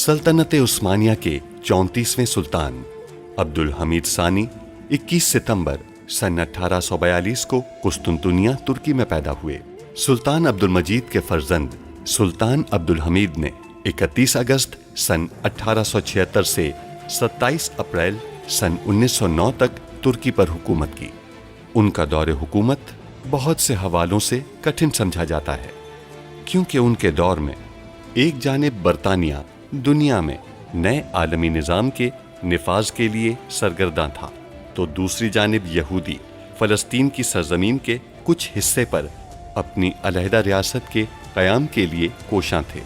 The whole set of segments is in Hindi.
सल्तनत उस्मानिया के 34वें सुल्तान अब्दुल हमीद सानी 21 सितंबर सन 1842 को कुस्तुनतुनिया तुर्की में पैदा हुए। सुल्तान अब्दुल मजीद के फर्जंद सुल्तान अब्दुल हमीद ने 31 अगस्त सन 1876 से 27 अप्रैल सन 1909 तक तुर्की पर हुकूमत की। उनका दौरे हुकूमत बहुत से हवालों से कठिन समझा जाता है, क्योंकि उनके दौर में एक जानिब बरतानिया दुनिया में नए आलमी निज़ाम के निफाज के लिए सरगर्दा था, तो दूसरी जानिब यहूदी फ़लस्तीन की सरजमीन के कुछ हिस्से पर अपनी अलहदा रियासत के क़याम के लिए कोशां थे।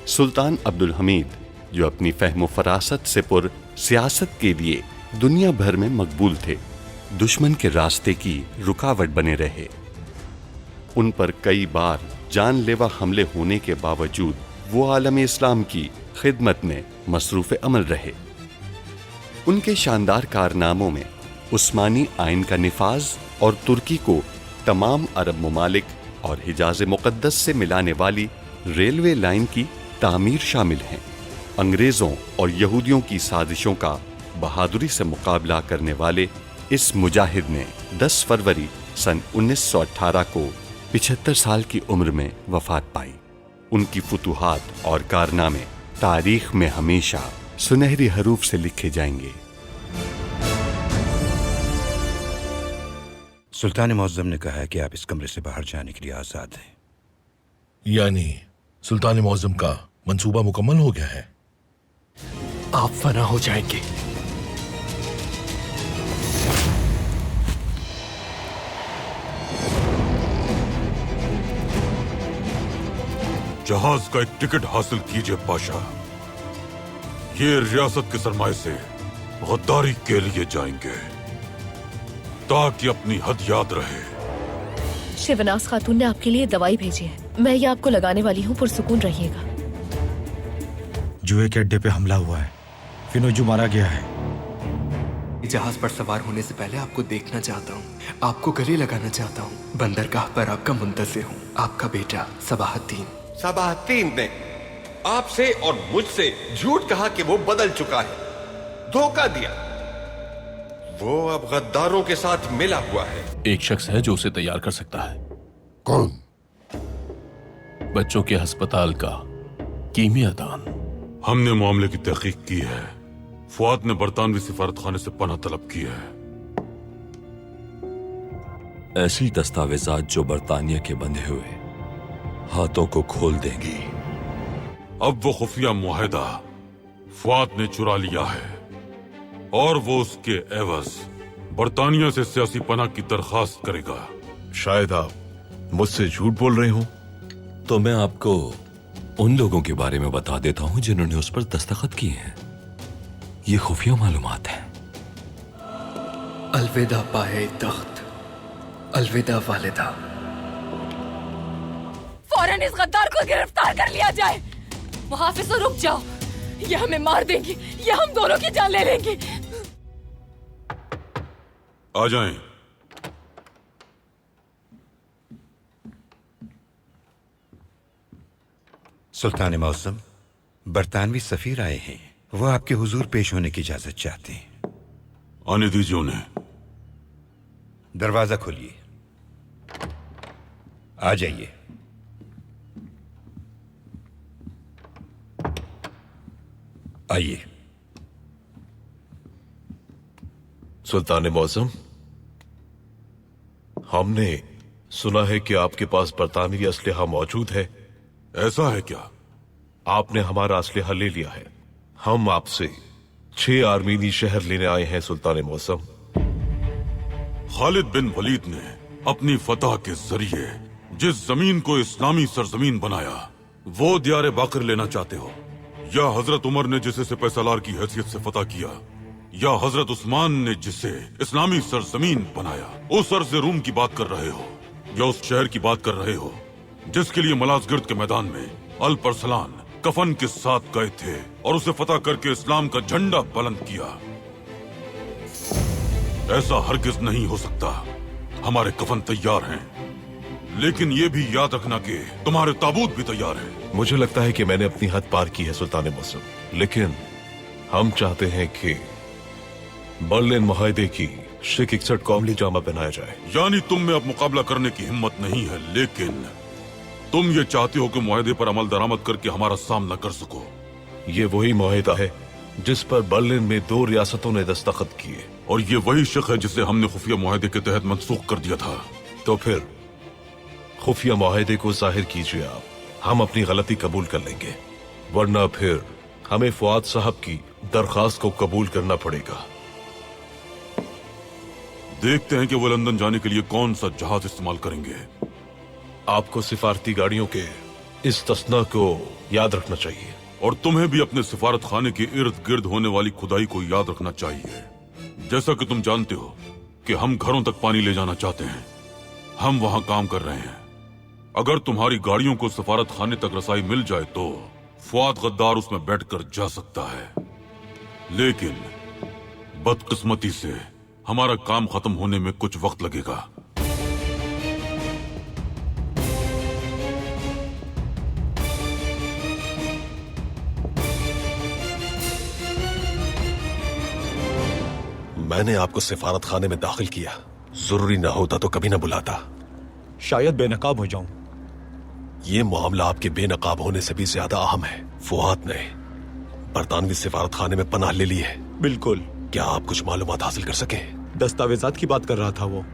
सुल्तान अब्दुल हमीद, जो अपनी फ़हम फ़रासत से पुर सियासत के लिए दुनिया भर में मकबूल थे, दुश्मन के रास्ते की रुकावट बने रहे। उन पर कई बार जानलेवा हमले होने के बावजूद वो आलम इस्लाम की खिदमत में मसरूफ़ अमल रहे। उनके शानदार कारनामों में उस्मानी आइन का निफाज और तुर्की को तमाम अरब ममालिक और हिजाज मुक़द्दस से मिलाने वाली रेलवे लाइन की तामीर शामिल हैं। अंग्रेज़ों और यहूदियों की साजिशों का बहादुरी से मुकाबला करने वाले इस मुजाहिद ने 10 फरवरी सन 1918 को 75 साल की उम्र में वफात पाई। उनकी फुतूहात और कारनामे तारीख में हमेशा सुनहरी हरूफ से लिखे जाएंगे। सुल्तान मुअज़्ज़म ने कहा है कि आप इस कमरे से बाहर जाने के लिए आज़ाद हैं। यानी सुल्तान मुअज़्ज़म का मंसूबा मुकम्मल हो गया है। आप फना हो जाएंगे। जहाज का एक टिकट हासिल कीजिए पाशा। ये रियासत के सरमाए से गद्दारी के लिए जाएंगे, ताकि अपनी हद याद रहे। शिवनाज खातून ने आपके लिए दवाई भेजी है, मैं ये आपको लगाने वाली हूँ, पुरसुकून रहिएगा। जुए के अड्डे पे हमला हुआ है, फिनोजू मारा गया है। जहाज पर सवार होने से पहले आपको देखना चाहता हूँ, आपको गले लगाना चाहता हूँ। बंदरगाह पर आपका मुंतज़िर हूँ। आपका बेटा सबाहद्दीन। सबाहद्दीन ने आपसे और मुझसे झूठ कहा कि वो बदल चुका है, धोखा दिया। वो अब गद्दारों के साथ मिला हुआ है। एक शख्स है जो उसे तैयार कर सकता है। कौन? बच्चों के अस्पताल का कीमियादान। हमने मामले की तहकीक की है। फुआद ने बरतानवी सिफारत खाने से पनाह तलब की है। ऐसी दस्तावेजात जो बरतानिया के बंधे हुए हाथों को खोल देंगी। अब वो खुफिया मुआहिदा फुआद ने चुरा लिया है और वो उसके एवज बरतानिया से सियासी पनाह की दरखास्त करेगा। शायद आप मुझसे झूठ बोल रहे हो। तो मैं आपको उन लोगों के बारे में बता देता हूं जिन्होंने उस पर दस्तखत किए हैं। ये खुफिया मालूमात है। अलविदा पाए तख्त, अलविदा वालिदा। फौरन इस गद्दार को गिरफ्तार कर लिया जाए। मुहाफिज, रुक जाओ, ये हमें मार देंगी, ये हम दोनों की जान ले लेंगी। आ जाएं। सुल्तान मुअज़्ज़म, बरतानवी सफीर आए हैं। वो आपके हुजूर पेश होने की इजाजत चाहते हैं। आने दीजिए उन्हें। दरवाजा खोलिए। आ जाइए। आइए। सुल्तान मुअज़्ज़म, हमने सुना है कि आपके पास बरतानवी असलहा मौजूद है। ऐसा है क्या? आपने हमारा असलहा ले लिया है। हम आपसे 6 आर्मीनी शहर लेने आए हैं सुल्तान मुअज़्ज़म। खालिद बिन वलीद ने अपनी फतह के जरिए जिस जमीन को इस्लामी सरजमीन बनाया, वो दियारे बाकर लेना चाहते हो, या हजरत उमर ने जिसे सिपह सलार की हैसियत से फतह किया, या हजरत उस्मान ने जिसे इस्लामी सरजमीन बनाया, उस अर्ज़ रूम की बात कर रहे हो, या उस शहर की बात कर रहे हो जिसके लिए मलाजगिर्द के मैदान में अल परसलान कफन के साथ गए थे और उसे फतह करके इस्लाम का झंडा बुलंद किया। ऐसा हरगिज नहीं हो सकता। हमारे कफन तैयार हैं, लेकिन ये भी याद रखना कि तुम्हारे ताबूत भी तैयार हैं। मुझे लगता है कि मैंने अपनी हद पार की है सुल्तान मौसम, लेकिन हम चाहते हैं कि बर्लिन मुआहदे की शेख 61 कौमली जामा पहनाया जाए। यानी तुम में अब मुकाबला करने की हिम्मत नहीं है, लेकिन तुम ये चाहते हो कि मुआहदे पर अमल दरामद करके हमारा सामना कर सको। ये वही मुआहदा है जिस पर बर्लिन में 2 रियासतों ने दस्तखत किए। और ये वही शख्स है जिसे हमने खुफिया मुआहदे के तहत मनसूख कर दिया था। तो फिर खुफिया मुआहदे को जाहिर कीजिए आप, हम अपनी गलती कबूल कर लेंगे, वरना फिर हमें फुआद साहब की दरखास्त को कबूल करना पड़ेगा। देखते हैं कि वो लंदन जाने के लिए कौन सा जहाज इस्तेमाल करेंगे। आपको सिफारती गाड़ियों के इस तस्ना को याद रखना चाहिए, और तुम्हें भी अपने सिफारत खाने के इर्द गिर्द होने वाली खुदाई को याद रखना चाहिए। जैसा कि तुम जानते हो कि हम घरों तक पानी ले जाना चाहते हैं, हम वहां काम कर रहे हैं। अगर तुम्हारी गाड़ियों को सफारत खाने तक रसाई मिल जाए तो फुआद गद्दार उसमें बैठकर जा सकता है, लेकिन बदकिस्मती से हमारा काम खत्म होने में कुछ वक्त लगेगा। मैंने आपको सिफारत खाने में दाखिल किया, जरूरी ना होता तो कभी ना बुलाता। शायद बेनकाब हो जाऊं। ये मामला आपके बेनकाब होने से भी ज्यादा अहम है। फुआद ने बरतानवी सिफारत खाने में पनाह ले ली है। बिल्कुल। क्या आप कुछ मालूमात हासिल कर सके? दस्तावेजात की बात कर रहा था वो,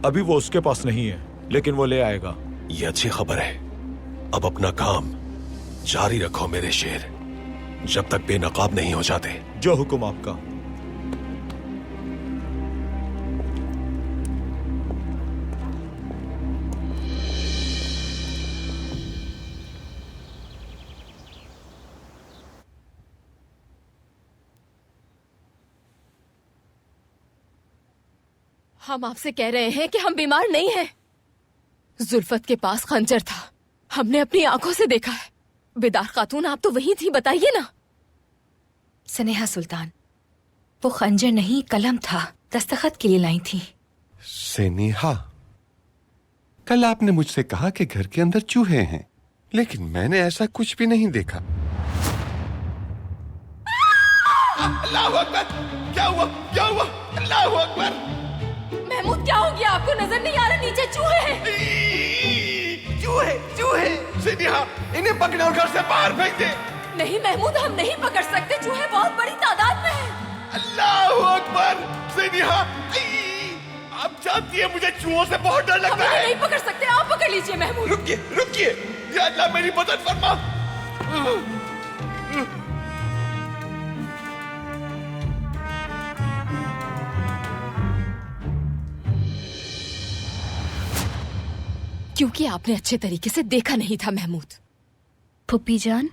अभी वो उसके पास नहीं है, लेकिन वो ले आएगा। ये अच्छी खबर है। अब अपना काम जारी रखो मेरे शेर, जब तक बेनकाब नहीं हो जाते। जो हुक्म आपका। हम आपसे कह रहे हैं कि हम बीमार नहीं हैं। जुल्फत के पास खंजर था, हमने अपनी आंखों से देखा है। बेदार खातून, आप तो वही थी, बताइए ना। स्नेहा सुल्तान, वो खंजर नहीं कलम था, दस्तखत के लिए लाई थी। स्नेहा, कल आपने मुझसे कहा कि घर के अंदर चूहे हैं, लेकिन मैंने ऐसा कुछ भी नहीं देखा। अल्लाहु अकबर! क्या हुआ? क्या हुआ? अल्लाहु अकबर! महमूद, क्या हो गया? आपको नजर नहीं आ रहा नीचे चूहे हैं? चूहे! चूहे! स्नेहा, इन्हें पकड़ो और घर से बाहर फेंक दे। नहीं महमूद, हम नहीं पकड़ सकते, चूहे बहुत बड़ी तादाद में हैं। अल्लाहु अकबर! स्नेहा, आप जानती है मुझे चूहों से बहुत डर लगता है। नहीं पकड़ सकते, आप पकड़ लीजिए महमूद। रुकिए, रुकिए, या अल्लाह मेरी मदद फरमा। क्योंकि आपने अच्छे तरीके से देखा नहीं था महमूद। फुप्पी जान,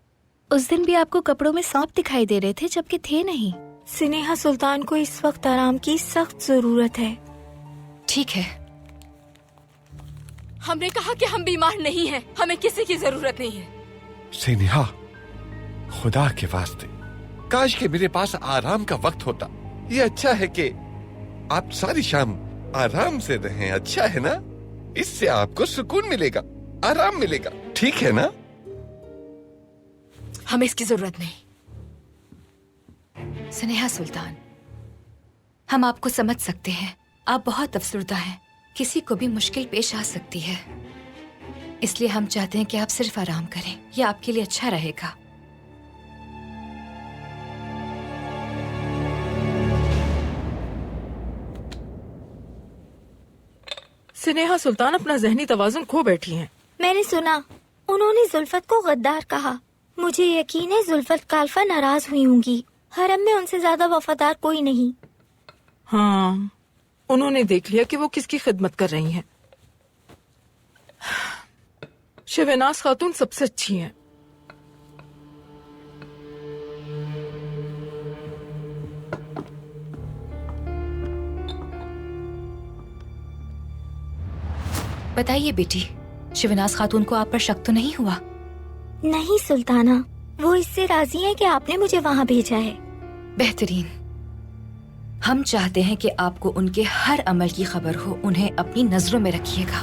उस दिन भी आपको कपड़ों में सांप दिखाई दे रहे थे, जबकि थे नहीं। स्नेहा सुल्तान को इस वक्त आराम की सख्त जरूरत है। ठीक है। हमने कहा कि हम बीमार नहीं हैं, हमें किसी की जरूरत नहीं है। स्नेहा, खुदा के वास्ते, काश के मेरे पास आराम का वक्त होता। ये अच्छा है कि आप सारी शाम आराम से रहें, अच्छा है ना? इससे आपको सुकून मिलेगा, आराम मिलेगा, ठीक है ना? हमें इसकी जरूरत नहीं। स्नेहा सुल्तान, हम आपको समझ सकते हैं, आप बहुत अफसरदा हैं, किसी को भी मुश्किल पेश आ सकती है, इसलिए हम चाहते हैं कि आप सिर्फ आराम करें, यह आपके लिए अच्छा रहेगा। स्नेहा सुल्तान अपना जहनी तवाजुन खो बैठी हैं। मैंने सुना उन्होंने जुल्फत को गद्दार कहा। मुझे यकीन है जुल्फत काल्फा नाराज हुई होंगी। हरम में उनसे ज्यादा वफादार कोई नहीं। हाँ, उन्होंने देख लिया कि वो किसकी खिदमत कर रही हैं। शहनाज खातून सबसे अच्छी हैं। बताइए बेटी, शहनाज खातून को आप पर शक तो नहीं हुआ? नहीं सुल्ताना, वो इससे राजी है कि आपने मुझे वहाँ भेजा है। बेहतरीन। हम चाहते हैं कि आपको उनके हर अमल की खबर हो, उन्हें अपनी नजरों में रखिएगा।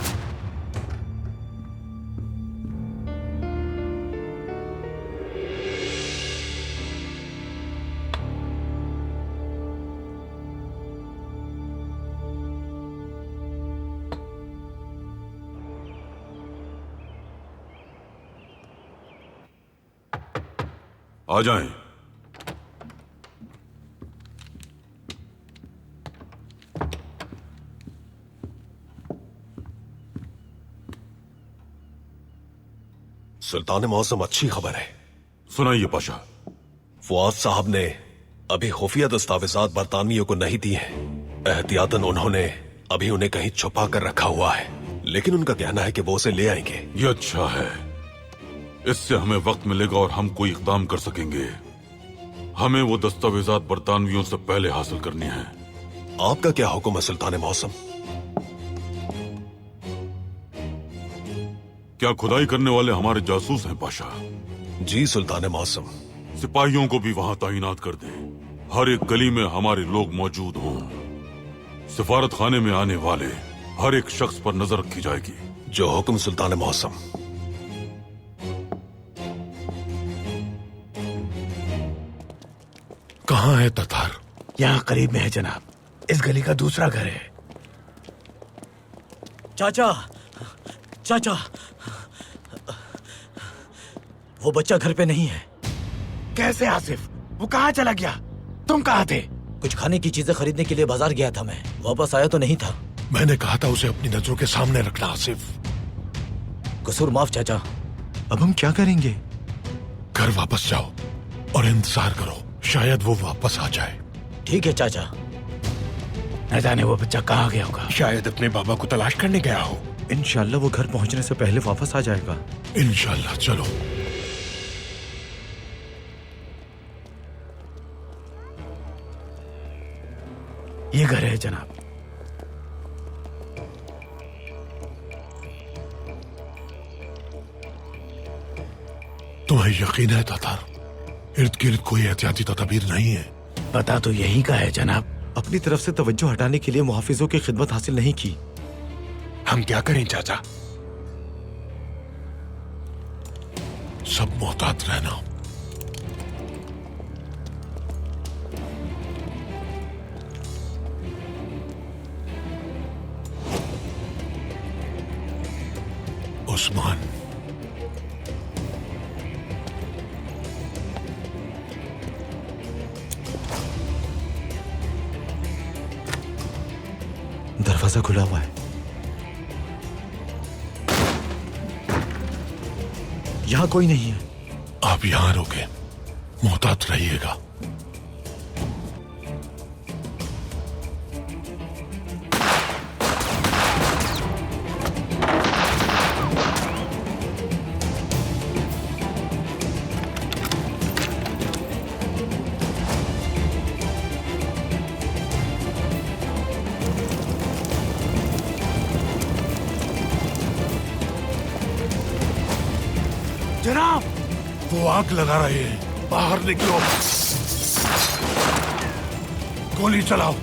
आ जाएं। सुल्तान मौसम, अच्छी खबर है। सुनाइए पाशा। फुआद साहब ने अभी खुफिया दस्तावेजात बरतानवियों को नहीं दिए हैं। एहतियातन उन्होंने अभी उन्हें कहीं छुपा कर रखा हुआ है, लेकिन उनका कहना है कि वो उसे ले आएंगे। ये अच्छा है, इससे हमें वक्त मिलेगा और हम कोई इकदाम कर सकेंगे। हमें वो दस्तावेजात बरतानवियों से पहले हासिल करनी है। आपका क्या हुक्म है सुल्तान मौसम? क्या खुदाई करने वाले हमारे जासूस हैं पाशा? जी सुल्तान मौसम। सिपाहियों को भी वहां तैनात कर दें। हर एक गली में हमारे लोग मौजूद हों। सिफारत खाने में आने वाले हर एक शख्स पर नजर रखी जाएगी। जो हुक्म सुल्तान मौसम। कहाँ है ततार? यहाँ करीब में है जनाब, इस गली का दूसरा घर है। चाचा, चाचा, वो बच्चा घर पे नहीं है। कैसे आसिफ? वो कहाँ चला गया? तुम कहाँ थे? कुछ खाने की चीजें खरीदने के लिए बाजार गया था मैं, वापस आया तो नहीं था। मैंने कहा था उसे अपनी नजरों के सामने रखना आसिफ। कसूर माफ चाचा। अब हम क्या करेंगे? घर वापस जाओ और इंतजार करो, शायद वो वापस आ जाए। ठीक है चाचा। न जाने वो बच्चा कहाँ गया होगा। शायद अपने बाबा को तलाश करने गया हो। इंशाल्लाह वो घर पहुंचने से पहले वापस आ जाएगा। इंशाल्लाह। चलो। ये घर है जनाब। तुम्हें यकीन है ततार, इर्द गिर्द कोई एहतियाती तदबीर नहीं है? पता तो यही का है जनाब। अपनी तरफ से तवज्जो हटाने के लिए मुहाफिजों की खिदमत हासिल नहीं की। हम क्या करें चाचा? सब मोहतात रहना। उस्मान, दरवाजा खुला हुआ है। यहाँ कोई नहीं है। आप यहाँ रुके, मोहतात रहिएगा। जनाब, वो आग लगा रहे हैं, बाहर निकलो। गोली चलाओ।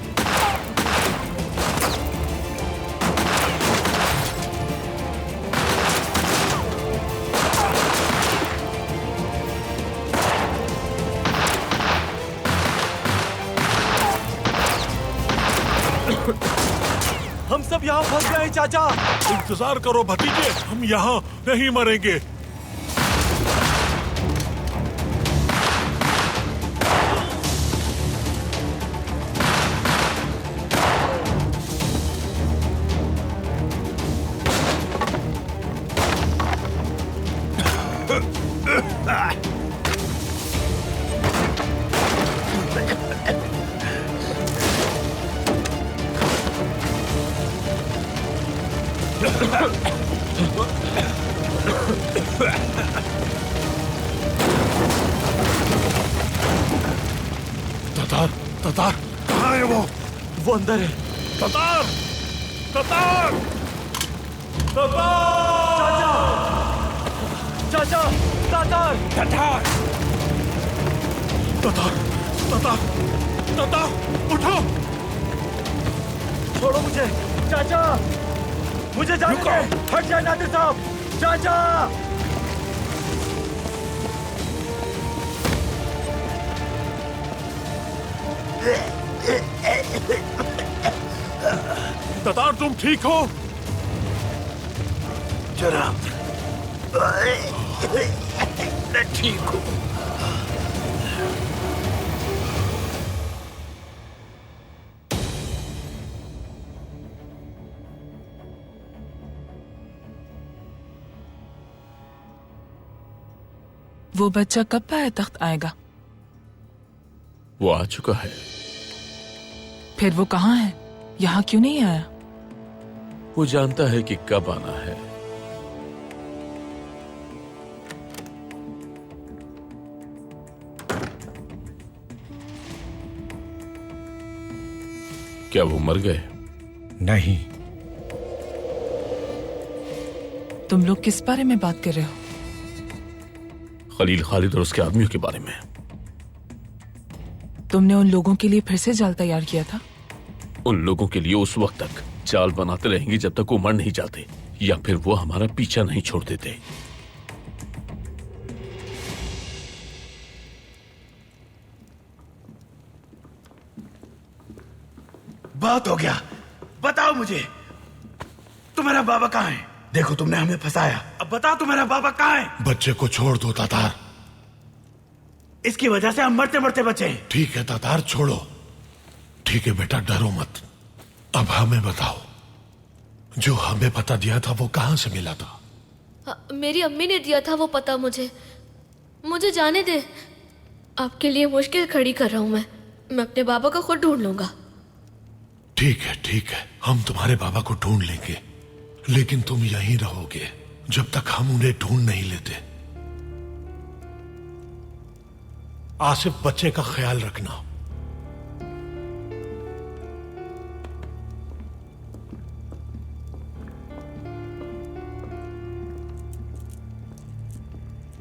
हम सब यहाँ फंस गए चाचा। इंतजार करो भतीजे, हम यहाँ नहीं मरेंगे। ततार, ततार, कहाँ है वो? वो अंदर है। ततार, ततार, ततार! चाचा, ततार, ततार, ततार, ततार, ततार, उठो! छोड़ो मुझे, चाचा, मुझे जाने दे। हट जाए नादिर साहब। चाचा, ततार, तुम ठीक हो? जनाब, मैं ठीक हूँ। वो बच्चा कब पाया तख्त आएगा? वो आ चुका है। फिर वो कहाँ है? यहाँ क्यों नहीं आया? वो जानता है कि कब आना है। क्या वो मर गए? नहीं। तुम लोग किस बारे में बात कर रहे हो? खलील खालिद और उसके आदमियों के बारे में। तुमने उन लोगों के लिए फिर से जाल तैयार किया था? उन लोगों के लिए उस वक्त तक जाल बनाते रहेंगे जब तक वो मर नहीं जाते, या फिर वो हमारा पीछा नहीं छोड़ देते। बहुत हो गया, बताओ मुझे, तुम्हारा बाबा कहाँ है? देखो तुमने हमें फंसाया, अब बताओ तुम्हारा बाबा कहाँ है? बच्चे को छोड़ दो तातार। इसकी वजह से हम मरते मरते बचे हैं। ठीक है तातार, छोड़ो। ठीक है बेटा, डरो मत। अब हमें बताओ, जो हमें पता दिया था वो कहाँ से मिला था? मेरी अम्मी ने दिया था वो पता मुझे जाने दे। आपके लिए मुश्किल खड़ी कर रहा हूँ मैं अपने बाबा को खुद ढूंढ लूंगा। ठीक है, हम तुम्हारे बाबा को ढूंढ लेंगे, लेकिन तुम यहीं रहोगे जब तक हम उन्हें ढूंढ नहीं लेते। आसिफ, बच्चे का ख्याल रखना।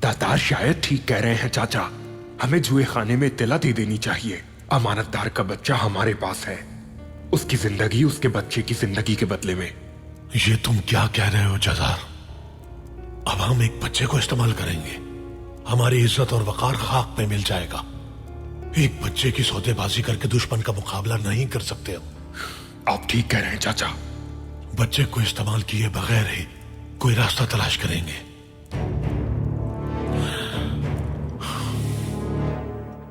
तातार शायद ठीक कह रहे हैं चाचा, हमें जुए खाने में इत्तला दे देनी चाहिए। अमानतदार का बच्चा हमारे पास है, उसकी जिंदगी उसके बच्चे की जिंदगी के बदले में। ये तुम क्या कह रहे हो जजार? अब हम एक बच्चे को इस्तेमाल करेंगे, हमारी इज्जत और वकार खाक पे मिल जाएगा। एक बच्चे की सौदेबाजी करके दुश्मन का मुकाबला नहीं कर सकते हम। आप ठीक कह रहे हैं चाचा। बच्चे को इस्तेमाल किए बगैर ही कोई रास्ता तलाश करेंगे।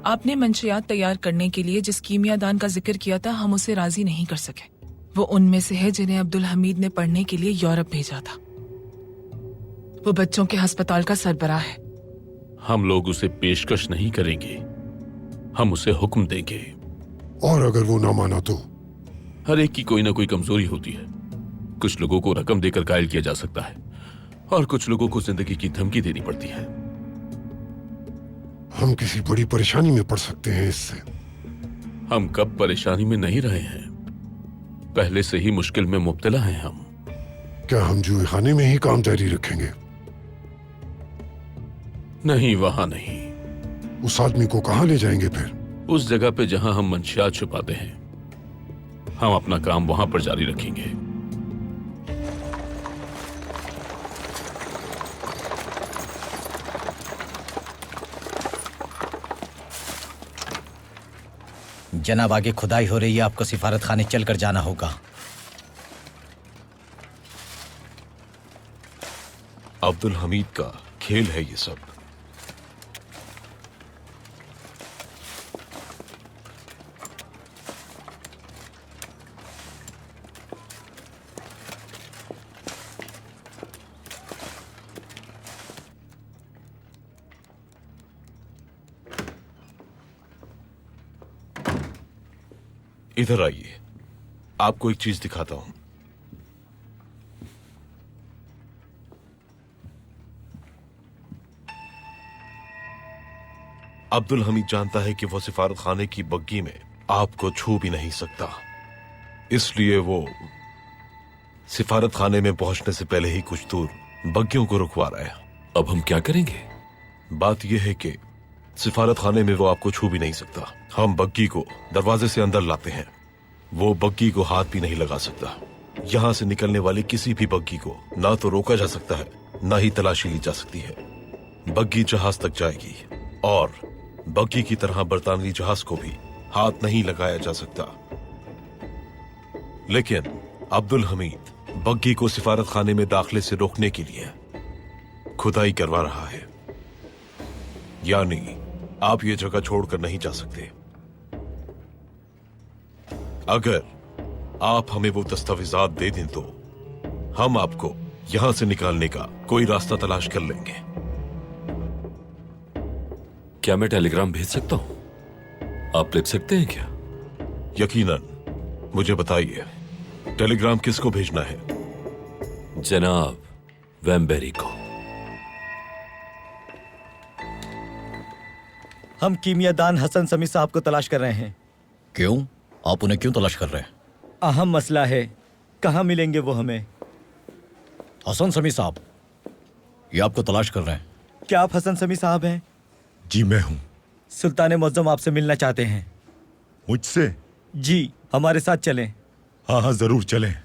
आपने मंशियात तैयार करने के लिए जिस कीमियादान का जिक्र किया था, हम उसे राजी नहीं कर सके। वो उनमें से है जिन्हें अब्दुल हमीद ने पढ़ने के लिए यूरोप भेजा था। वो बच्चों के अस्पताल का सरबराह है। हम लोग उसे पेशकश नहीं करेंगे, हम उसे हुक्म देंगे। और अगर वो ना माना तो? हर एक की कोई ना कोई कमजोरी होती है। कुछ लोगों को रकम देकर घायल किया जा सकता है और कुछ लोगों को जिंदगी की धमकी देनी पड़ती है। हम किसी बड़ी परेशानी में पड़ सकते हैं इससे। हम कब परेशानी में नहीं रहे हैं, पहले से ही मुश्किल में मुब्तला हैं हम। क्या हम जुए खाने में ही काम जारी रखेंगे? नहीं, वहां नहीं। उस आदमी को कहां ले जाएंगे फिर? उस जगह पे जहां हम मंशियात छुपाते हैं, हम अपना काम वहां पर जारी रखेंगे। जनाब, आगे खुदाई हो रही है, आपको सिफारत खाने चलकर जाना होगा। अब्दुल हमीद का खेल है ये सब। इधर आइए, आपको एक चीज दिखाता हूं। अब्दुल हमीद जानता है कि वो सिफारत खाने की बग्गी में आपको छू भी नहीं सकता, इसलिए वो सिफारत खाने में पहुंचने से पहले ही कुछ दूर बग्गियों को रुकवा रहा है। अब हम क्या करेंगे? बात यह है कि सिफारत खाने में वो आपको छू भी नहीं सकता। हम बग्गी को दरवाजे से अंदर लाते हैं, वो बग्गी को हाथ भी नहीं लगा सकता। यहां से निकलने वाली किसी भी बग्गी को ना तो रोका जा सकता है, ना ही तलाशी ली जा सकती है। बग्गी जहाज तक जाएगी और बग्गी की तरह बरतानवी जहाज को भी हाथ नहीं लगाया जा सकता। लेकिन अब्दुल हमीद बग्गी को सिफारत खाने में दाखिले से रोकने के लिए खुदाई करवा रहा है, यानी आप ये जगह छोड़कर नहीं जा सकते। अगर आप हमें वो दस्तावेजात दे दें तो हम आपको यहां से निकालने का कोई रास्ता तलाश कर लेंगे। क्या मैं टेलीग्राम भेज सकता हूँ? आप लिख सकते हैं क्या? यकीनन। मुझे बताइए, टेलीग्राम किसको भेजना है? जनाब वैम्बेरी को। हम कीमियादान हसन समी साहब को तलाश कर रहे हैं। क्यों? आप उन्हें क्यों तलाश कर रहे हैं? अहम मसला है, कहाँ मिलेंगे वो हमें? हसन समी साहब, ये आपको तलाश कर रहे हैं। क्या आप हसन समी साहब हैं? जी मैं हूं। सुल्तान मुअज्जम आपसे मिलना चाहते हैं। मुझसे? जी, हमारे साथ चलें। हाँ हाँ जरूर चलें।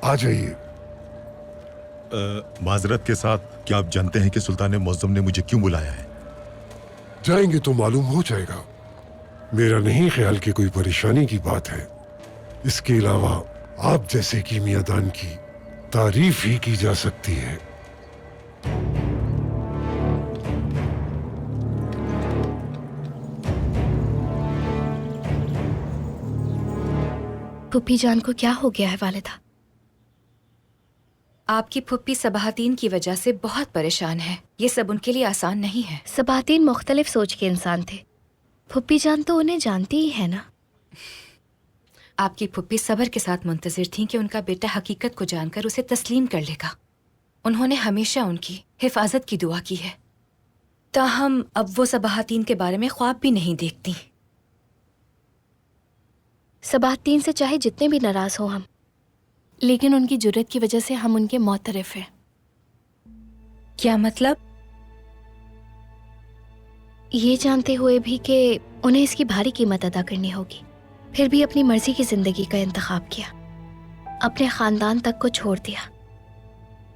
आ जाइए। माजरत के साथ, क्या आप जानते हैं कि सुल्तान मुअज्जम ने मुझे क्यों बुलाया है? जाएंगे तो मालूम हो जाएगा। मेरा नहीं ख्याल कि कोई परेशानी की बात है। इसके अलावा आप जैसे कीमियादान की तारीफ ही की जा सकती है। फुप्पी जान को क्या हो गया है वालिदा? आपकी फुप्पी सबाहतीन की वजह से बहुत परेशान है। ये सब उनके लिए आसान नहीं है। सबाहतीन मुख्तलिफ सोच के इंसान थे। फुप्पी जान तो उन्हें जानती ही है ना। आपकी फुप्पी सब्र के साथ मुंतजिर थीं कि उनका बेटा हकीकत को जानकर उसे तस्लीम कर लेगा। उन्होंने हमेशा उनकी हिफाजत की दुआ की है। ताहम अब वो सबाहतीन के बारे में ख्वाब भी नहीं देखती। सबाहतीन से चाहे जितने भी नाराज हो हम, लेकिन उनकी जुर्रत की वजह से हम उनके मोतरफ हैं। क्या मतलब? ये जानते हुए भी कि उन्हें इसकी भारी कीमत अदा करनी होगी, फिर भी अपनी मर्जी की जिंदगी का इंतखाब किया। अपने खानदान तक को छोड़ दिया,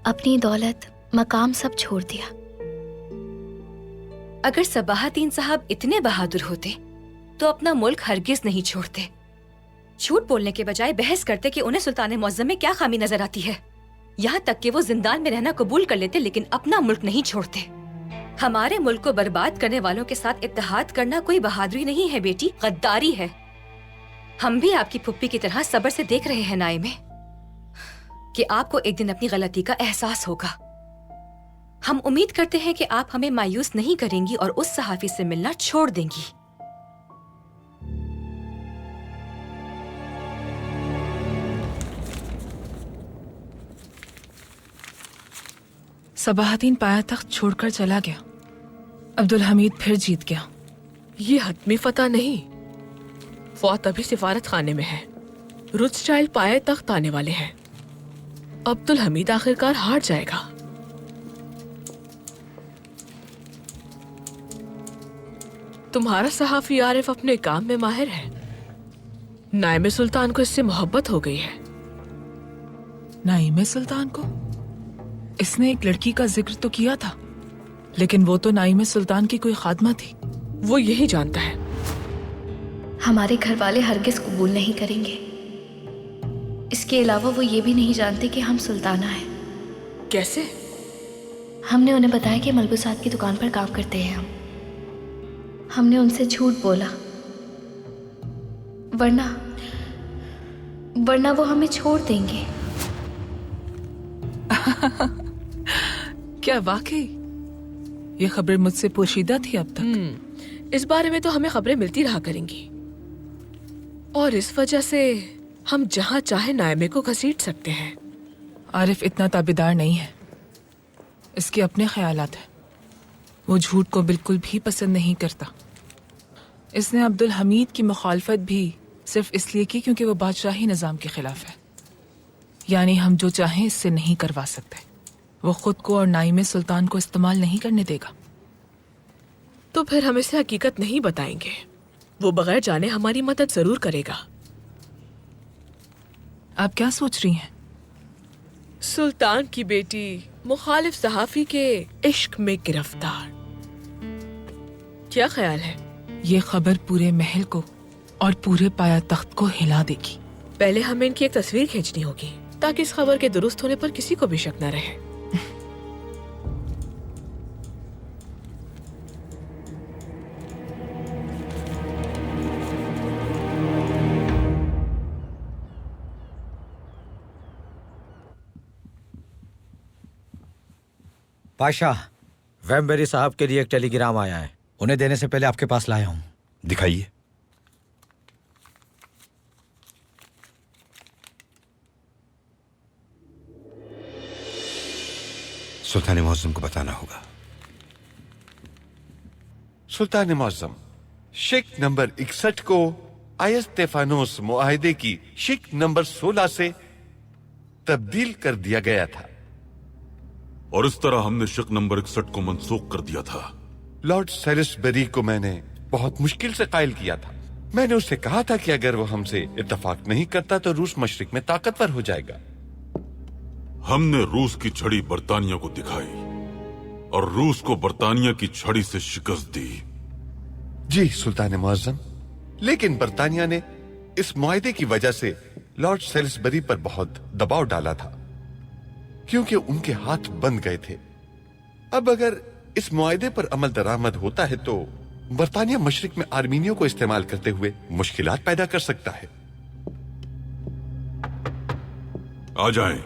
अपनी दौलत मकाम सब छोड़ दिया। अगर सबाहतीन साहब इतने बहादुर होते तो अपना मुल्क हरगिज नहीं छोड़ते। झूठ बोलने के बजाय बहस करते कि उन्हें सुल्तान मुअज्जम में क्या खामी नजर आती है। यहाँ तक कि वो जिंदान में रहना कबूल कर लेते, लेकिन अपना मुल्क नहीं छोड़ते। हमारे मुल्क को बर्बाद करने वालों के साथ इत्तेहाद करना कोई बहादुरी नहीं है बेटी, गद्दारी है। हम भी आपकी फुप्पी की तरह सब्र से देख रहे हैं नाए में कि आपको एक दिन अपनी गलती का एहसास होगा। हम उम्मीद करते हैं कि आप हमें मायूस नहीं करेंगी और उस सहाफी से मिलना छोड़ देंगी। सबाहतीन पाया तख्त छोड़कर चला गया। अब्दुल हमीद फिर जीत गया। ये हतमी फतह नहीं, फौत अभी सिफारत खाने में है। रुथस्चाइल्ड पाए तख्त आने वाले हैं। अब्दुल हमीद आखिरकार हार जाएगा। तुम्हारा सहाफी आरिफ अपने काम में माहिर है। नाइम सुल्तान को इससे मोहब्बत हो गई है। नाइम सुल्तान को? इसने एक लड़की का जिक्र तो किया था, लेकिन वो तो नाइम सुल्तान की कोई खादमा थी। वो यही जानता है। हमारे घर वाले हरगिज कबूल नहीं करेंगे। इसके अलावा वो ये भी नहीं जानते कि हम सुल्ताना हैं। कैसे? हमने उन्हें बताया कि मलबूसात की दुकान पर काम करते हैं हमने उनसे झूठ बोला, वरना वो हमें छोड़ देंगे। क्या वाकई ये खबरें मुझसे पोशीदा थी अब तक? इस बारे में तो हमें खबरें मिलती रहा करेंगी, और इस वजह से हम जहां चाहे नायमे को घसीट सकते हैं। आरिफ इतना ताबेदार नहीं है। इसके अपने ख्यालात हैं। वो झूठ को बिल्कुल भी पसंद नहीं करता। इसने अब्दुल हमीद की मुखालफत भी सिर्फ इसलिए की क्योंकि वो बादशाही निज़ाम के खिलाफ है। यानी हम जो चाहें इससे नहीं करवा सकते। वो खुद को और नाइम सुल्तान को इस्तेमाल नहीं करने देगा। तो फिर हम इसे हकीकत नहीं बताएंगे। वो बगैर जाने हमारी मदद जरूर करेगा। आप क्या सोच रही हैं? सुल्तान की बेटी मुखालिफ सहाफी के इश्क में गिरफ्तार। क्या ख्याल है? ये खबर पूरे महल को और पूरे पाया तख्त को हिला देगी। पहले हमें इनकी एक तस्वीर खींचनी होगी ताकि इस खबर के दुरुस्त होने पर किसी को भी शक न रहे। पाशा, वेम्बेरी साहब के लिए एक टेलीग्राम आया है। उन्हें देने से पहले आपके पास लाया हूं। दिखाइए। सुल्तान मौसम को बताना होगा। सुल्तान मौसम, शेख नंबर 61 को आयस्तेफानोस मुआहदे की शेख नंबर 16 से तब्दील कर दिया गया था और इस तरह हमने शेख नंबर 61 को मंसूख कर दिया था। लॉर्ड सेलिसबरी को मैंने बहुत मुश्किल से कायल किया था। मैंने उससे कहा था कि अगर वो हमसे इत्तेफाक नहीं करता तो रूस मशरिक में ताकतवर हो जाएगा। हमने रूस की छड़ी बर्तानिया को दिखाई और रूस को बर्तानिया की छड़ी से शिकस्त दी। जी सुल्तान मुअज्जम, लेकिन बर्तानिया ने इस मुआहदे की वजह से लॉर्ड सेलिसबरी पर बहुत दबाव डाला था क्योंकि उनके हाथ बंद गए थे। अब अगर इस मुआहदे पर अमल दरामद होता है तो बर्तानिया मशरिक में आर्मीनियों को इस्तेमाल करते हुए मुश्किलात पैदा कर सकता है। आ जाएं।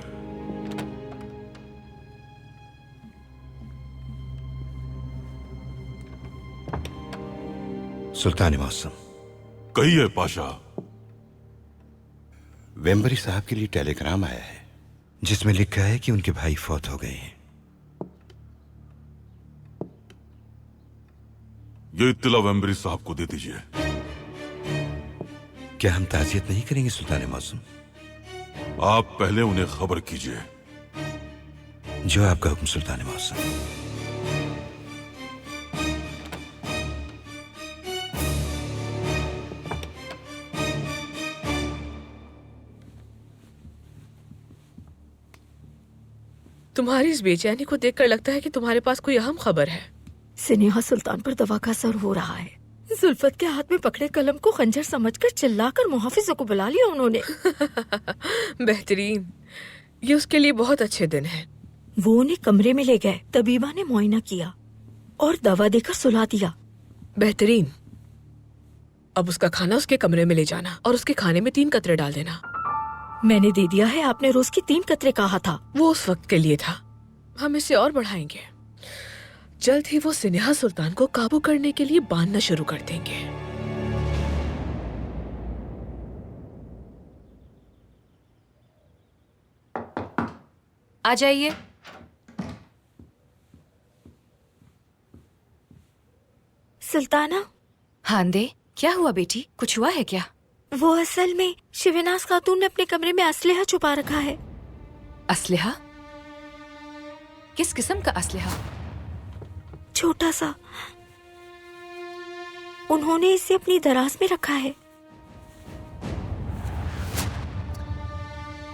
सुल्तान मौसम, कहिए पाशा। वेम्बरी साहब के लिए टेलीग्राम आया है जिसमें लिखा है कि उनके भाई फौत हो गए हैं। ये इत्तला वेम्बरी साहब को दे दीजिए। क्या हम ताजियत नहीं करेंगे सुल्तान मौसम? आप पहले उन्हें खबर कीजिए। जो आपका हुक्म सुल्तान मौसम। तुम्हारी इस बेचैनी को देखकर लगता है कि तुम्हारे पास कोई अहम खबर है। सिनेहा सुल्तान पर दवा का असर हो रहा है। जुल्फत के हाथ में पकड़े कलम को खंजर समझकर चिल्लाकर मुहाफिजों को बुला लिया उन्होंने। बेहतरीन, ये उसके लिए बहुत अच्छे दिन हैं। वो उन्हें कमरे में ले गए, तबीबा ने मुआयना किया और दवा देकर सुला दिया। बेहतरीन, अब उसका खाना उसके कमरे में ले जाना और उसके खाने में 3 कतरे डाल देना। मैंने दे दिया है, आपने रोज की 3 कतरे कहा था। वो उस वक्त के लिए था, हम इसे और बढ़ाएंगे। जल्द ही वो सिनेहा सुल्तान को काबू करने के लिए बांधना शुरू कर देंगे। आ जाइए। सुल्ताना। हाँ दे, क्या हुआ बेटी? कुछ हुआ है क्या? वो असल में शिवनाज खातून ने अपने कमरे में असलहा छुपा रखा है। असलहा? किस किस्म का असलहा? छोटा सा। उन्होंने इसे अपनी दराज में रखा है।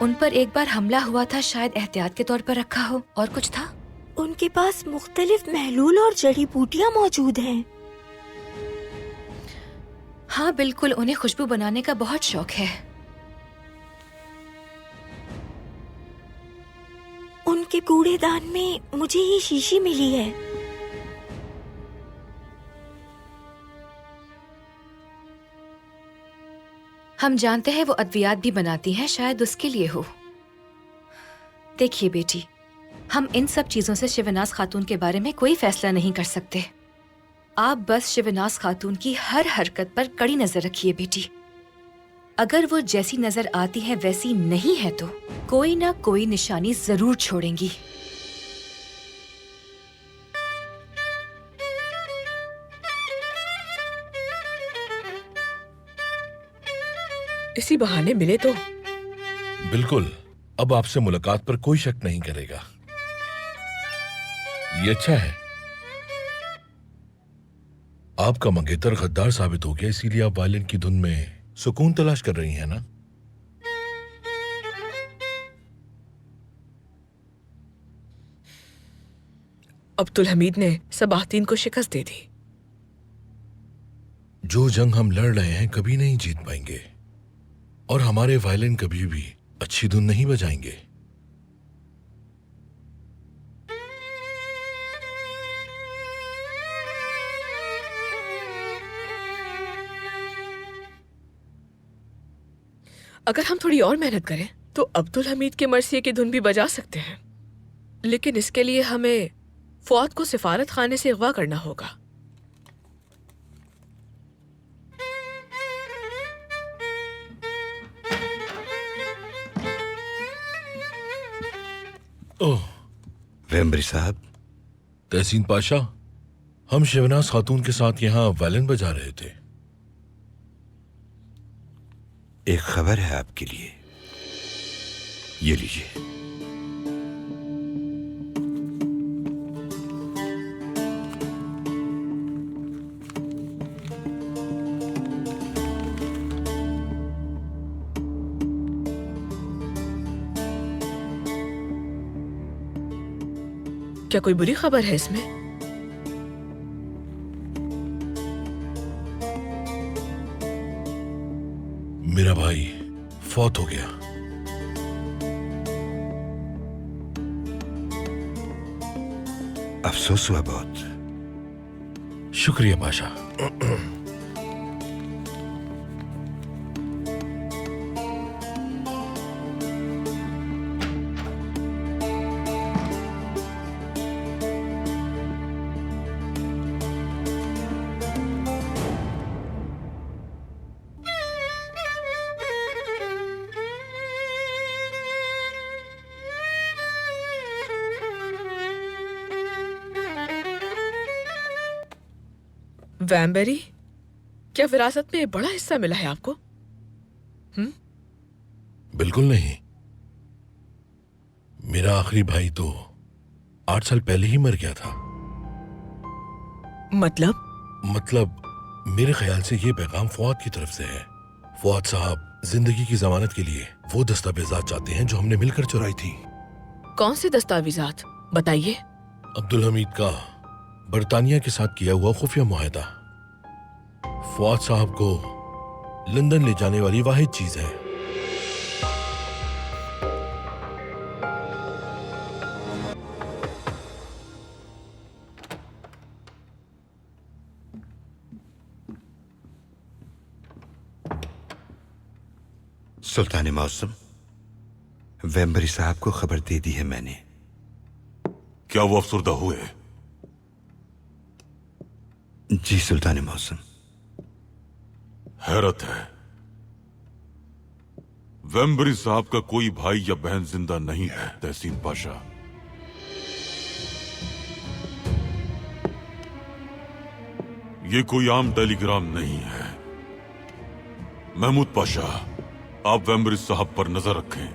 उन पर एक बार हमला हुआ था, शायद एहतियात के तौर पर रखा हो। और कुछ था? उनके पास मुख्तलिफ महलूल और जड़ी बूटियां मौजूद हैं। हाँ बिल्कुल, उन्हें खुशबू बनाने का बहुत शौक है। उनके कूड़ेदान में मुझे ये शीशी मिली है। हम जानते हैं वो अद्वियात भी बनाती हैं, शायद उसके लिए हो। देखिए बेटी, हम इन सब चीजों से शिवनाज खातून के बारे में कोई फैसला नहीं कर सकते। आप बस शिवनाज खातून की हर हरकत पर कड़ी नजर रखिए बेटी। अगर वो जैसी नजर आती है वैसी नहीं है तो कोई ना कोई निशानी जरूर छोड़ेंगी। इसी बहाने मिले तो। बिल्कुल, अब आपसे मुलाकात पर कोई शक नहीं करेगा। ये अच्छा है। आपका मंगेतर गद्दार साबित हो गया, इसीलिए आप वायलिन की धुन में सुकून तलाश कर रही हैं ना? अब्दुल हमीद ने सबाहतीन को शिकस्त दे दी। जो जंग हम लड़ रहे हैं कभी नहीं जीत पाएंगे और हमारे वायलिन कभी भी अच्छी धुन नहीं बजाएंगे। अगर हम थोड़ी और मेहनत करें तो अब्दुल हमीद के मर्सिये की धुन भी बजा सकते हैं, लेकिन इसके लिए हमें फौद को सिफारत खाने से अगवा करना होगा। ओह, वेम्बरी साहब। तहसीन पाशा, हम शिवनाज खातून के साथ यहाँ वैलन बजा रहे थे। एक खबर है आपके लिए, ये लीजिए। क्या कोई बुरी खबर है इसमें? मेरा भाई फौत हो गया। अफसोस हुआ बहुत। शुक्रिया पाशा। वैम्बेरी, क्या विरासत में बड़ा हिस्सा मिला है आपको? बिल्कुल नहीं। मेरा आखिरी भाई तो 8 साल पहले ही मर गया था। मतलब मेरे ख्याल से ये पैगाम फौद की तरफ से है। फौद साहब जिंदगी की जमानत के लिए वो दस्तावेजात चाहते हैं जो हमने मिलकर चुराई थी। कौन से दस्तावेजात बताइए? अब्दुल हमीद का बरतानिया के साथ किया हुआ खुफिया मुआहदा फौद साहब को लंदन ले जाने वाली वाहिद चीज है। सुल्तान मौसम, वेम्बरी साहब को खबर दे दी है मैंने। क्या वो अफसरदा हुए? जी सुल्तान मौसम। हैरत है, वेम्बरी साहब का कोई भाई या बहन जिंदा नहीं है। तहसीन पाशा, ये कोई आम टेलीग्राम नहीं है। महमूद पाशा, आप वेम्बरी साहब पर नजर रखें।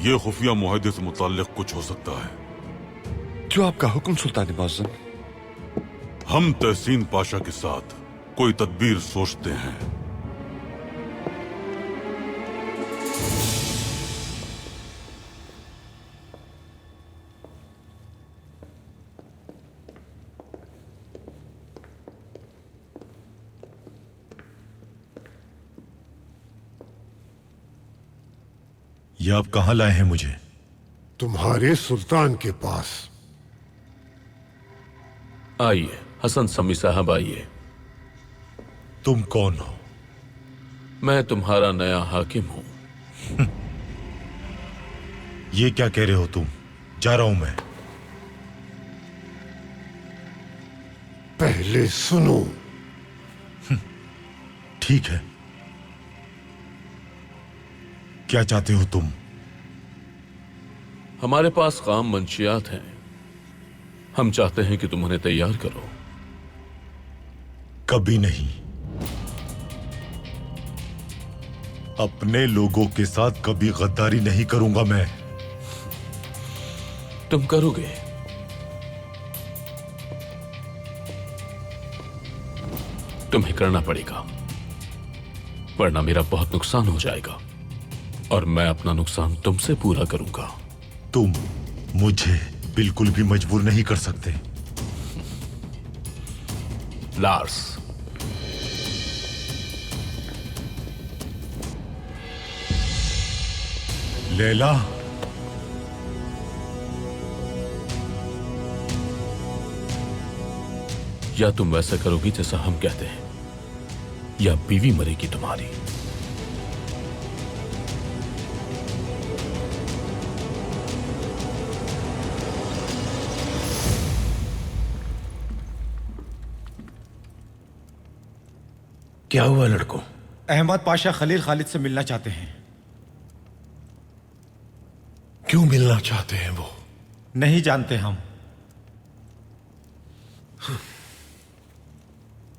ये खुफिया मुआहदे से मुताल्लिक कुछ हो सकता है। जो आपका हुक्म सुल्तान मौसम। हम तहसीन पाशा के साथ कोई तदबीर सोचते हैं। ये आप कहां लाए हैं मुझे? तुम्हारे सुल्तान के पास। आइए हसन समी साहब, आइए। तुम कौन हो? मैं तुम्हारा नया हाकिम हूं। ये क्या कह रहे हो तुम? जा रहा हूं मैं। पहले सुनो। ठीक है, क्या चाहते हो तुम? हमारे पास काम मंशियात हैं, हम चाहते हैं कि तुम उन्हें तैयार करो। कभी नहीं। अपने लोगों के साथ कभी गद्दारी नहीं करूंगा मैं। तुम करोगे? तुम्हें करना पड़ेगा, वरना मेरा बहुत नुकसान हो जाएगा और मैं अपना नुकसान तुमसे पूरा करूंगा। तुम मुझे बिल्कुल भी मजबूर नहीं कर सकते। लार्स, लैला, या तुम वैसा करोगी जैसा हम कहते हैं, या बीवी मरेगी तुम्हारी। क्या हुआ लड़कों? अहमद पाशा खलील खालिद से मिलना चाहते हैं। क्यों मिलना चाहते हैं वो? नहीं जानते हम।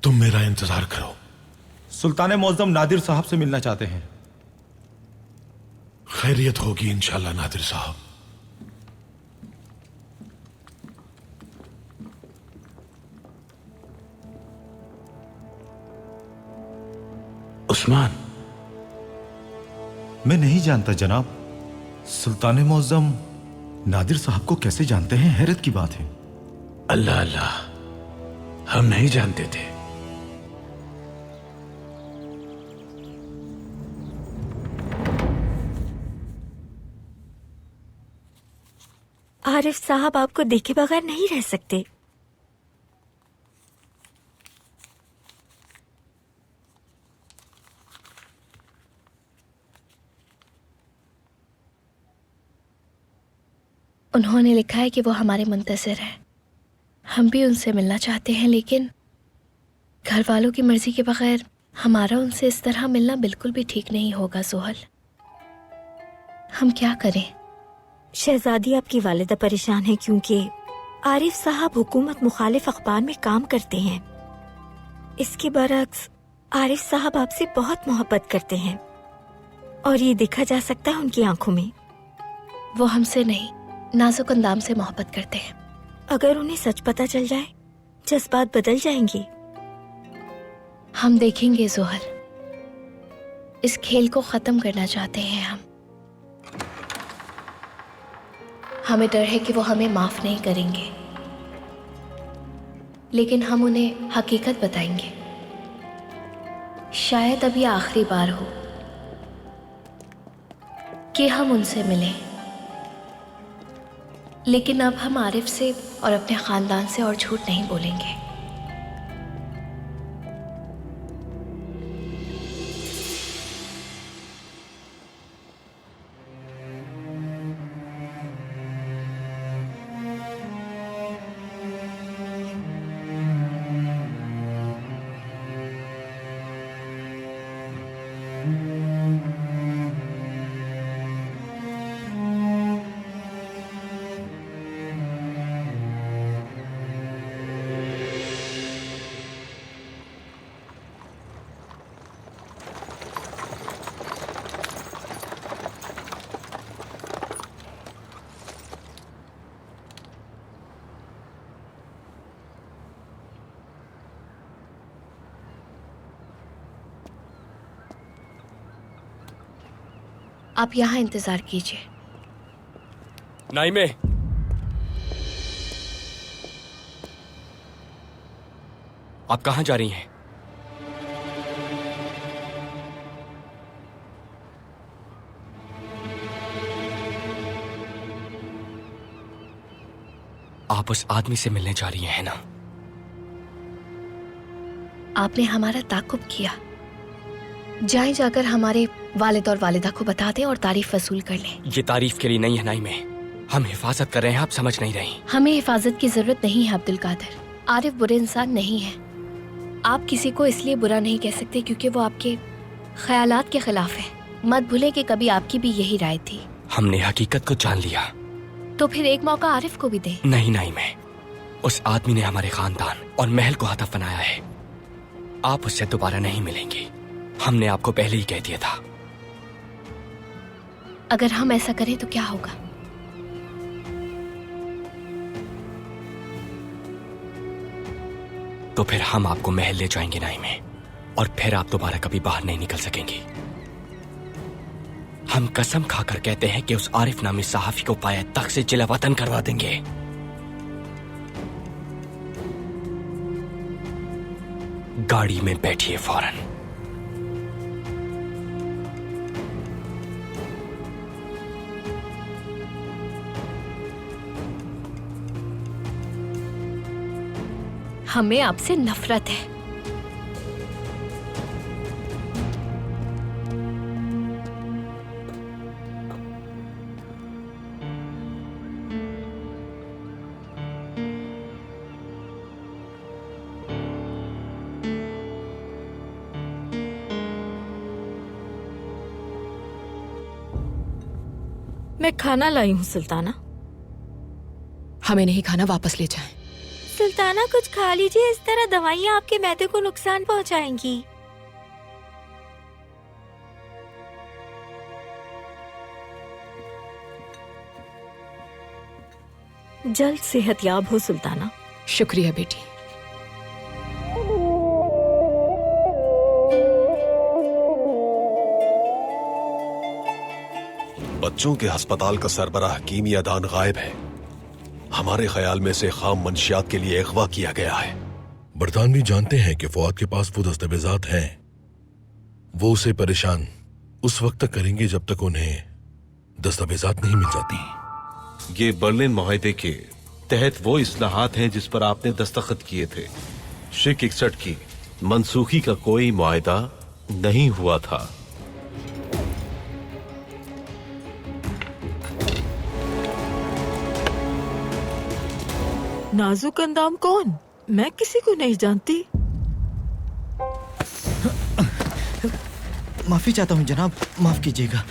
तुम मेरा इंतजार करो। सुल्तान मौजम नादिर साहब से मिलना चाहते हैं। खैरियत होगी इंशाल्लाह नादिर साहब। उस्मान, मैं नहीं जानता जनाब। सुल्तान मौजम नादिर साहब को कैसे जानते हैं, हैरत की बात है। अल्लाह अल्लाह, हम नहीं जानते थे। आरिफ साहब आपको देखे बगैर नहीं रह सकते। उन्होंने लिखा है कि वो हमारे मुंतज़िर हैं। हम भी उनसे मिलना चाहते हैं, लेकिन घर वालों की मर्जी के बगैर हमारा उनसे इस तरह मिलना बिल्कुल भी ठीक नहीं होगा सोहल। हम क्या करें? शहजादी आपकी वालिदा परेशान है क्योंकि आरिफ साहब हुकूमत मुखालिफ अखबार में काम करते हैं। इसके बरक्स आरिफ साहब आपसे बहुत मोहब्बत करते हैं और ये देखा जा सकता है उनकी आंखों में। वो हमसे नहीं, नाजुक अंदाम से मोहब्बत करते हैं। अगर उन्हें सच पता चल जाए, जज्बात बदल जाएंगे। हम देखेंगे जोहर। इस खेल को खत्म करना चाहते हैं हम। हमें डर है कि वो हमें माफ नहीं करेंगे, लेकिन हम उन्हें हकीकत बताएंगे। शायद अब ये आखिरी बार हो कि हम उनसे मिलें, लेकिन अब हम आरिफ से और अपने खानदान से और झूठ नहीं बोलेंगे। आप यहाँ इंतजार कीजिए। नाइमे, आप कहाँ जा रही हैं? आप उस आदमी से मिलने जा रही हैं ना? आपने हमारा ताकुब किया। जाएं, जाकर हमारे वालिद और वालिदा को बता दें और तारीफ वसूल कर लें। ये तारीफ के लिए नहीं है नाइमे, हम हिफाजत कर रहे हैं, आप समझ नहीं रही। हमें हिफाजत की जरूरत नहीं है अब्दुल कादिर। आरिफ बुरे इंसान नहीं है। आप किसी को इसलिए बुरा नहीं कह सकते क्योंकि वो आपके ख्यालात के खिलाफ है। मत भूलें कि कभी आपकी भी यही राय थी। हमने हकीकत को जान लिया, तो फिर एक मौका आरिफ को भी दें। नहीं नाइमे, उस आदमी ने हमारे खानदान और महल को हदफ बनाया है। आप उससे दोबारा नहीं मिलेंगे, हमने आपको पहले ही कह दिया था। अगर हम ऐसा करें तो क्या होगा? तो फिर हम आपको महल ले जाएंगे नाइमे, और फिर आप दोबारा कभी बाहर नहीं निकल सकेंगे। हम कसम खाकर कहते हैं कि उस आरिफ नामी सहाफी को पाया तक से जिला वतन करवा देंगे। गाड़ी में बैठिए फौरन। हमें आपसे नफरत है। मैं खाना लाई हूँ सुल्ताना। हमें नहीं खाना, वापस ले जाएं। सुल्ताना कुछ खा लीजिए, इस तरह दवाइयाँ आपके मैदे को नुकसान पहुँचाएंगी। जल्द सेहतयाब हो सुल्ताना। शुक्रिया बेटी। बच्चों के अस्पताल का सरबराह कीमियादान गायब है। हमारे ख्याल में से खाम मंशियात के लिए अगवा किया गया है। बरतानवी जानते हैं कि फौद के पास वो दस्तावेजात हैं। वो उसे परेशान उस वक्त तक करेंगे जब तक उन्हें दस्तावेजात नहीं मिल जाती। ये बर्लिन मुआहदे के तहत वो इस्लाहात हैं जिस पर आपने दस्तखत किए थे। शिक 61 की मनसूखी का कोई मुआहदा नहीं हुआ था। नाजुक अंदाम कौन? मैं किसी को नहीं जानती। माफी चाहता हूँ जनाब, माफ कीजिएगा।